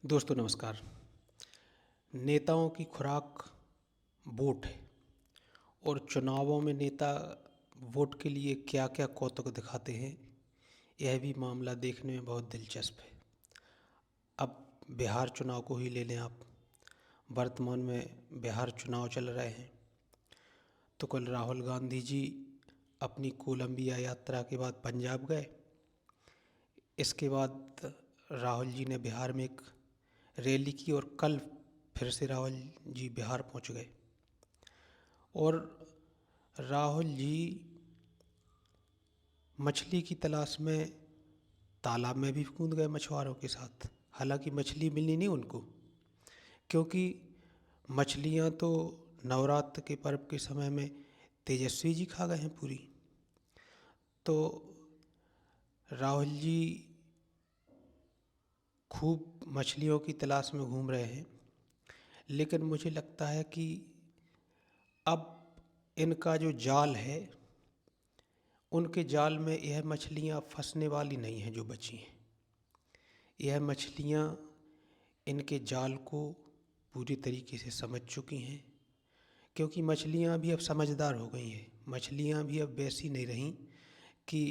दोस्तों नमस्कार। नेताओं की खुराक वोट है और चुनावों में नेता वोट के लिए क्या क्या कौतुक दिखाते हैं, यह भी मामला देखने में बहुत दिलचस्प है। अब बिहार चुनाव को ही ले लें आप। वर्तमान में बिहार चुनाव चल रहे हैं, तो कल राहुल गांधी जी अपनी कोलंबिया यात्रा के बाद पंजाब गए। इसके बाद राहुल जी ने बिहार में एक रैली की और कल फिर से राहुल जी बिहार पहुंच गए। और राहुल जी मछली की तलाश में तालाब में भी कूद गए मछुआरों के साथ। हालांकि मछली मिली नहीं उनको, क्योंकि मछलियां तो नवरात्र के पर्व के समय में तेजस्वी जी खा गए हैं पूरी। तो राहुल जी खूब मछलियों की तलाश में घूम रहे हैं, लेकिन मुझे लगता है कि अब इनका जो जाल है, उनके जाल में यह मछलियां फंसने वाली नहीं हैं जो बची हैं। यह मछलियां इनके जाल को पूरी तरीके से समझ चुकी हैं, क्योंकि मछलियां भी अब समझदार हो गई हैं। मछलियां भी अब वैसी नहीं रहीं कि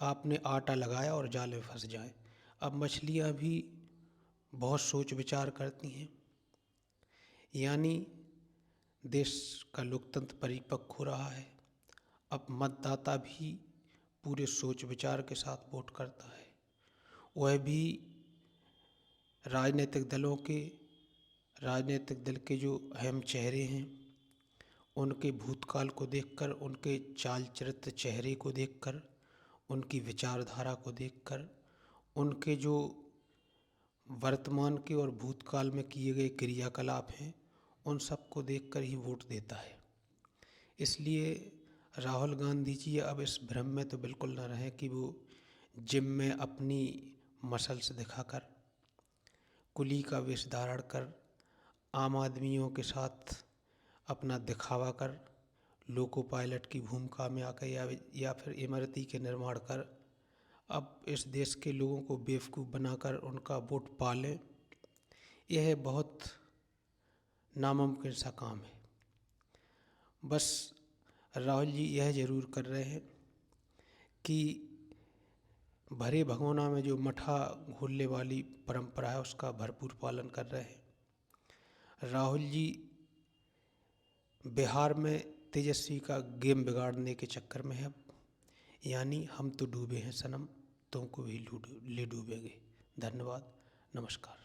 आपने आटा लगाया और जाल में फंस जाए। अब मछलियां भी बहुत सोच विचार करती हैं। यानी देश का लोकतंत्र परिपक्व हो रहा है। अब मतदाता भी पूरे सोच विचार के साथ वोट करता है। वह भी राजनीतिक दल के जो अहम चेहरे हैं, उनके भूतकाल को देखकर, उनके चाल चरित्र चेहरे को देखकर, उनकी विचारधारा को देखकर, उनके जो वर्तमान के और भूतकाल में किए गए क्रियाकलाप हैं, उन सब को देखकर ही वोट देता है। इसलिए राहुल गांधी जी अब इस भ्रम में तो बिल्कुल न रहें कि वो जिम में अपनी मसल्स दिखाकर, कुली का वेश धारण कर, आम आदमियों के साथ अपना दिखावा कर, लोको पायलट की भूमिका में आकर या फिर इमरती के निर्माण कर अब इस देश के लोगों को बेवकूफ़ बनाकर उनका वोट पा लें, यह बहुत नामुमकिन सा काम है। बस राहुल जी यह ज़रूर कर रहे हैं कि भरे भगोना में जो मठा घोलने वाली परंपरा है, उसका भरपूर पालन कर रहे हैं। राहुल जी बिहार में तेजस्वी का गेम बिगाड़ने के चक्कर में है। यानी हम तो डूबे हैं सनम, तुमको भी ले डूबेंगे। धन्यवाद, नमस्कार।